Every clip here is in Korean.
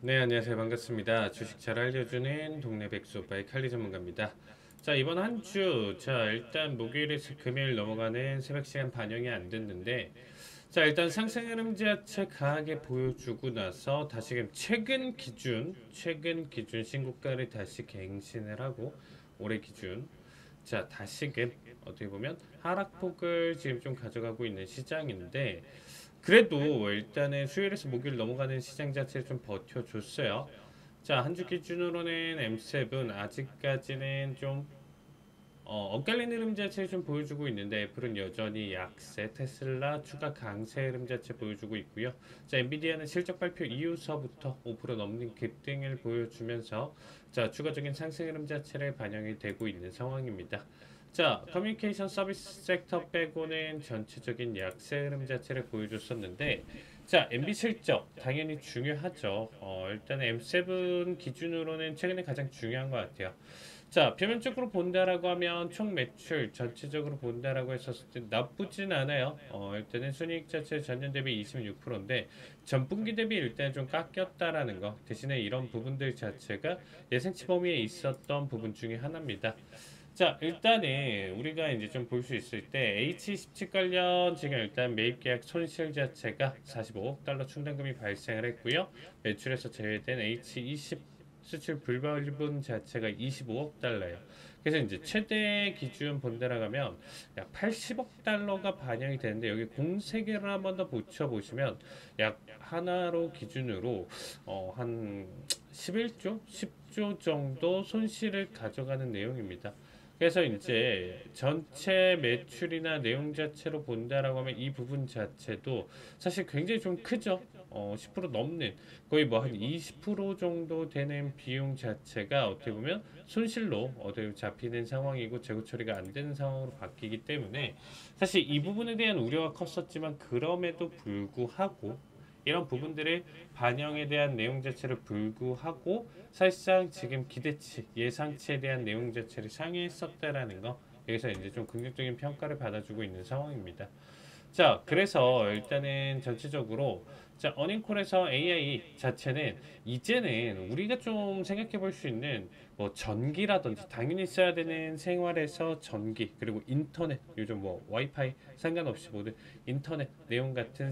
네, 안녕하세요. 반갑습니다. 주식 잘 알려주는 동네 백수오빠의 칼리 전문가입니다. 자, 이번 한 주, 일단 목요일에서 금요일 넘어가는 새벽 시간 반영이 안 됐는데, 일단 상승 흐름 자체 강하게 보여주고 나서 다시금 최근 기준 신고가를 다시 갱신을 하고, 올해 기준, 다시금 어떻게 보면 하락폭을 지금 좀 가져가고 있는 시장인데, 그래도 일단은 수요일에서 목요일 넘어가는 시장 자체를 좀 버텨줬어요. 한 주 기준으로는 M7 아직까지는 좀 엇갈린 흐름 자체를 좀 보여주고 있는데 애플은 여전히 약세, 테슬라 추가 강세 흐름 자체 보여주고 있고요. 엔비디아는 실적 발표 이후서부터 5% 넘는 급등을 보여주면서 추가적인 상승 흐름 자체를 반영이 되고 있는 상황입니다. 커뮤니케이션 서비스 섹터 빼고는 전체적인 약세 흐름 자체를 보여줬었는데 MB 실적 당연히 중요하죠. 일단 M7 기준으로는 최근에 가장 중요한 것 같아요. 표면적으로 본다라고 하면 총 매출 전체적으로 본다라고 했었을 때 나쁘진 않아요. 일단은 순이익 자체 전년 대비 26%인데 전분기 대비 일단 좀 깎였다라는 거. 대신에 이런 부분들 자체가 예상치 범위에 있었던 부분 중에 하나입니다. 일단은 우리가 이제 좀 볼 수 있을 때 H27 관련 지금 일단 매입 계약 손실 자체가 45억 달러 충당금이 발생을 했고요. 매출에서 제외된 H20 수출 불발분 자체가 25억 달러예요. 그래서 이제 최대 기준 본다라가면 약 80억 달러가 반영이 되는데 여기 공세계를 한번 더 붙여 보시면 약 하나로 기준으로 한 11조, 10조 정도 손실을 가져가는 내용입니다. 그래서 이제 전체 매출이나 내용 자체로 본다라고 하면 이 부분 자체도 사실 굉장히 좀 크죠. 10% 넘는 거의 뭐 한 20% 정도 되는 비용 자체가 어떻게 보면 손실로 어떻게 잡히는 상황이고 재고 처리가 안 되는 상황으로 바뀌기 때문에 사실 이 부분에 대한 우려가 컸었지만 그럼에도 불구하고 이런 부분들의 반영에 대한 내용 자체를 불구하고 사실상 지금 기대치, 예상치에 대한 내용 자체를 상회했었다라는 거 여기서 이제 좀 긍정적인 평가를 받아주고 있는 상황입니다. 그래서 일단은 전체적으로 어닝콜에서 AI 자체는 이제는 우리가 좀 생각해 볼 수 있는 뭐 전기라든지 당연히 써야 되는 생활에서 전기 그리고 인터넷 요즘 뭐 와이파이 상관없이 모든 인터넷 내용 같은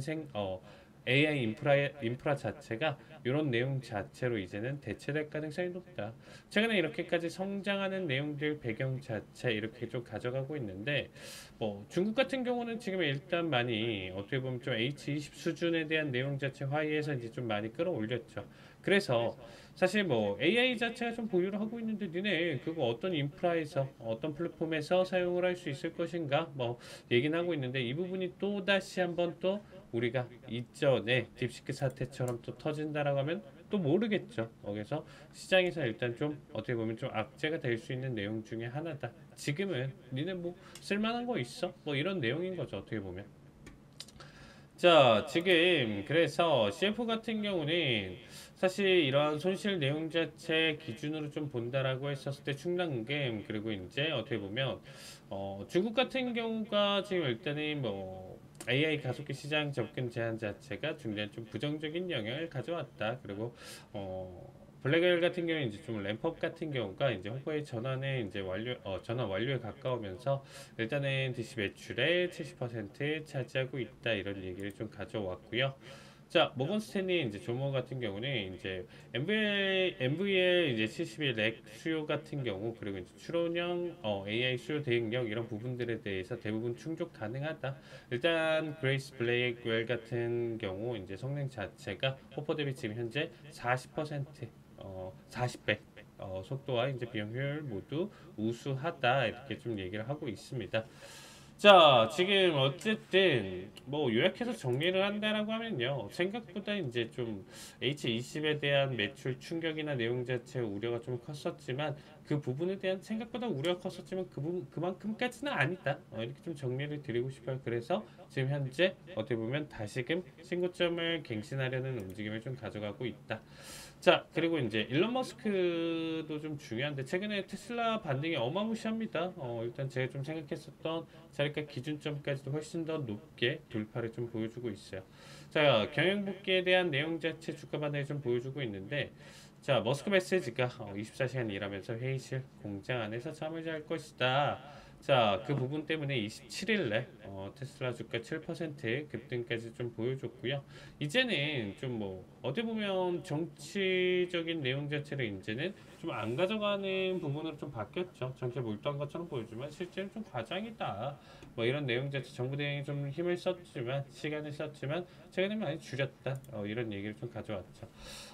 AI 인프라 자체가 이런 내용 자체로 이제는 대체될 가능성이 높다. 최근에 이렇게까지 성장하는 내용들 배경 자체 이렇게 좀 가져가고 있는데 뭐 중국 같은 경우는 지금 일단 많이 어떻게 보면 좀 H20 수준에 대한 내용 자체 화이에서 이제 좀 많이 끌어올렸죠. 그래서 사실 뭐 AI 자체가 좀 보유를 하고 있는데 니네 그거 어떤 인프라에서 어떤 플랫폼에서 사용을 할 수 있을 것인가 뭐 얘기는 하고 있는데 이 부분이 또 다시 한번 또 우리가 이전에 딥시크 사태처럼 또 터진다라고 하면 또 모르겠죠. 그래서 시장에서 일단 좀 어떻게 보면 좀 악재가 될 수 있는 내용 중에 하나다. 지금은 니네 뭐 쓸만한 거 있어? 뭐 이런 내용인 거죠. 어떻게 보면. 지금 그래서 CF 같은 경우는 사실 이러한 손실 내용 자체 기준으로 좀 본다라고 했었을 때 충당금 그리고 이제 어떻게 보면 중국 같은 경우가 지금 일단은 뭐 AI 가속기 시장 접근 제한 자체가 중간 좀 부정적인 영향을 가져왔다. 그리고 블랙웰 같은 경우에 이제 좀 램프업 같은 경우가 이제 홍보의 전환에 이제 전환 완료에 가까우면서 일단은 DC 매출의 70% 차지하고 있다 이런 얘기를 좀 가져왔고요. 모건 스탠리 이제 조모 같은 경우는 이제 MVL 이제 71렉 수요 같은 경우 그리고 이제 추론형 AI 수요 대응력 이런 부분들에 대해서 대부분 충족 가능하다. 일단 그레이스 블레이웰 같은 경우 이제 성능 자체가 호퍼 대비 지금 현재 40% 40배 속도와 이제 비용 효율 모두 우수하다 이렇게 좀 얘기를 하고 있습니다. 지금 어쨌든 뭐 요약해서 정리를 한다라고 하면요. 생각보다 이제 좀 H20에 대한 매출 충격이나 내용 자체 우려가 좀 컸었지만 그 부분에 대한 생각보다 우려가 컸었지만 그만큼까지는 아니다. 이렇게 좀 정리를 드리고 싶어요. 그래서 지금 현재 어떻게 보면 다시금 신고점을 갱신하려는 움직임을 좀 가져가고 있다. 자, 그리고 이제 일론 머스크도 좀 중요한데 최근에 테슬라 반등이 어마무시합니다. 일단 제가 좀 생각했었던 자리가 기준점까지도 훨씬 더 높게 돌파를 좀 보여주고 있어요. 자, 경영복귀에 대한 내용 자체 주가 반등을 좀 보여주고 있는데 자, 머스크 메시지가 24시간 일하면서 회의실 공장 안에서 잠을 잘 것이다. 자, 그 부분 때문에 27일에 테슬라 주가 7% 급등까지 좀 보여줬고요. 이제는 좀 뭐 어디 보면 정치적인 내용 자체를 이제는 좀 안 가져가는 부분으로 좀 바뀌었죠. 정치에 몰두한 것처럼 보여주면 실제는 좀 과장이다. 뭐 이런 내용 자체 정부 대응에 좀 힘을 썼지만 시간을 썼지만 최근에 많이 줄였다. 이런 얘기를 좀 가져왔죠.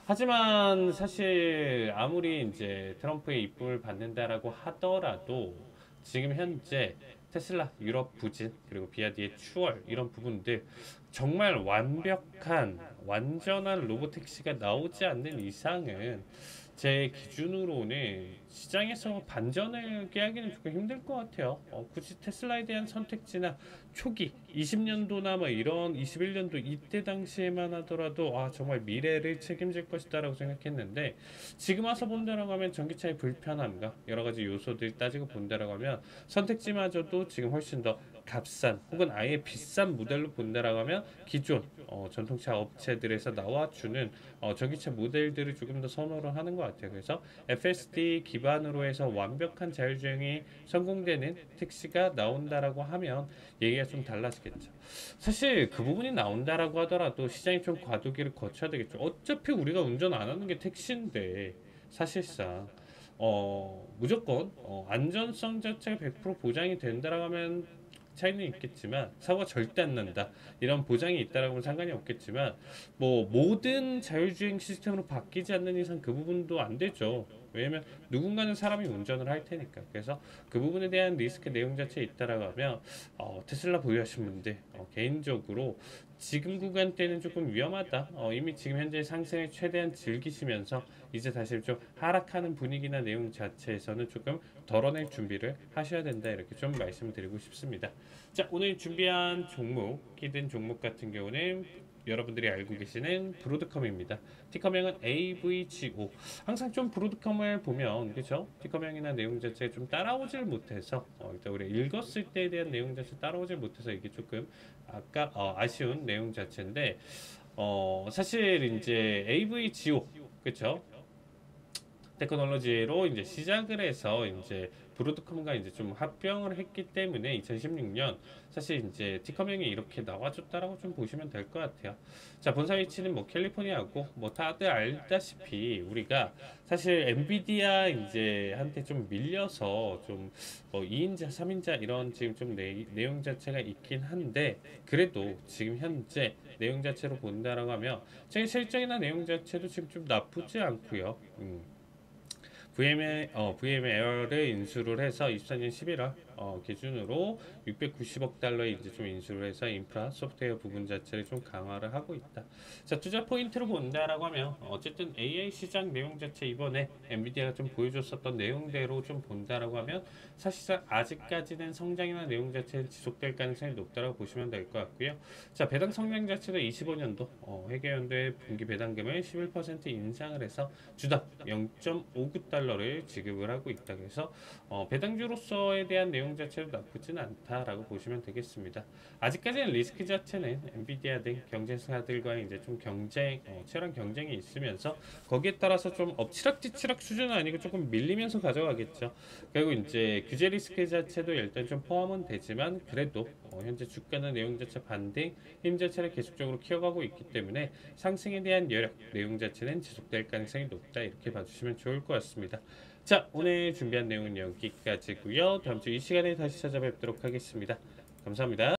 하지만 사실 아무리 이제 트럼프의 이쁨을 받는다라고 하더라도 지금 현재 테슬라 유럽 부진 그리고 비아디의 추월 이런 부분들 정말 완벽한 완전한 로보택시가 나오지 않는 이상은 제 기준으로는 시장에서 반전을 깨하기는 조금 힘들 것 같아요. 굳이 테슬라에 대한 선택지나 초기 20년도나 뭐 이런 21년도 이때 당시에만 하더라도 정말 미래를 책임질 것이다라고 생각했는데 지금 와서 본다라고 하면 전기차의 불편함과 여러 가지 요소들 따지고 본다라고 하면 선택지마저도 지금 훨씬 더 값싼 혹은 아예 비싼 모델로 본다라고 하면 기존 전통차 업체들에서 나와주는 전기차 모델들을 조금 더 선호를 하는 것 같아요. 그래서 FSD 기반으로 해서 완벽한 자율주행이 성공되는 택시가 나온다라고 하면 얘기가 좀 달라지겠죠. 사실 그 부분이 나온다라고 하더라도 시장이 좀 과도기를 거쳐야 되겠죠. 어차피 우리가 운전 안 하는 게 택시인데 사실상 무조건 안전성 자체가 100% 보장이 된다라고 하면 차이는 있겠지만 사고가 절대 안 난다 이런 보장이 있다라고는 상관이 없겠지만 뭐 모든 자율주행 시스템으로 바뀌지 않는 이상 그 부분도 안 되죠. 왜냐면 누군가는 사람이 운전을 할 테니까. 그래서 그 부분에 대한 리스크 내용 자체에 있다라고 하면 테슬라 보유하신 분들 개인적으로 지금 구간대는 조금 위험하다. 이미 지금 현재 상승을 최대한 즐기시면서 이제 다시 좀 하락하는 분위기나 내용 자체에서는 조금 덜어낼 준비를 하셔야 된다 이렇게 좀 말씀드리고 싶습니다. 자, 오늘 준비한 종목, 끼든 종목 같은 경우는 여러분들이 알고 계시는 브로드컴입니다. 티커명은 AVGO. 항상 좀 브로드컴을 보면 그렇죠? 티커명이나 내용 자체에 좀 따라오질 못해서 일단 우리 읽었을 때에 대한 내용 자체 따라오질 못해서 이게 조금 아까 아쉬운 내용 자체인데 사실 이제 AVGO 그렇죠? 테크놀로지로 이제 시작을 해서 이제 브로드컴과 이제 좀 합병을 했기 때문에 2016년 사실 이제 티커명이 이렇게 나와줬다라고 좀 보시면 될 것 같아요. 자, 본사 위치는 뭐 캘리포니아고 뭐 다들 알다시피 우리가 사실 엔비디아 이제 한테 좀 밀려서 좀 2인자, 3인자 이런 지금 좀 내용 자체가 있긴 한데 그래도 지금 현재 내용 자체로 본다라고 하면 제 실적이나 내용 자체도 지금 좀 나쁘지 않고요. VM웨어를 인수를 해서 24년 11월 기준으로 690억 달러에 이제 좀 인수를 해서 인프라 소프트웨어 부분 자체를 좀 강화를 하고 있다. 자, 투자 포인트로 본다라고 하면 어쨌든 AI 시장 내용 자체 이번에 엔비디아가 좀 보여줬었던 내용대로 좀 본다라고 하면 사실상 아직까지는 성장이나 내용 자체는 지속될 가능성이 높다라고 보시면 될 것 같고요. 자, 배당 성장 자체도 25년도 회계연도의 분기 배당금을 11% 인상을 해서 주당 0.59달러를 지급을 하고 있다. 그래서 배당주로서에 대한 내용 자체도 나쁘지는 않다라고 보시면 되겠습니다. 아직까지는 리스크 자체는 엔비디아 등 경쟁사들과의 이제 좀 치열한 경쟁이 있으면서 거기에 따라서 좀 엎치락뒤치락 수준은 아니고 조금 밀리면서 가져가겠죠. 그리고 이제 규제 리스크 자체도 일단 좀 포함은 되지만 그래도 현재 주가는 내용 자체 반등 힘 자체를 계속적으로 키워가고 있기 때문에 상승에 대한 여력 내용 자체는 지속될 가능성이 높다 이렇게 봐주시면 좋을 것 같습니다. 자, 오늘 준비한 내용은 여기까지고요. 다음 주 이 시간에 다시 찾아뵙도록 하겠습니다. 감사합니다.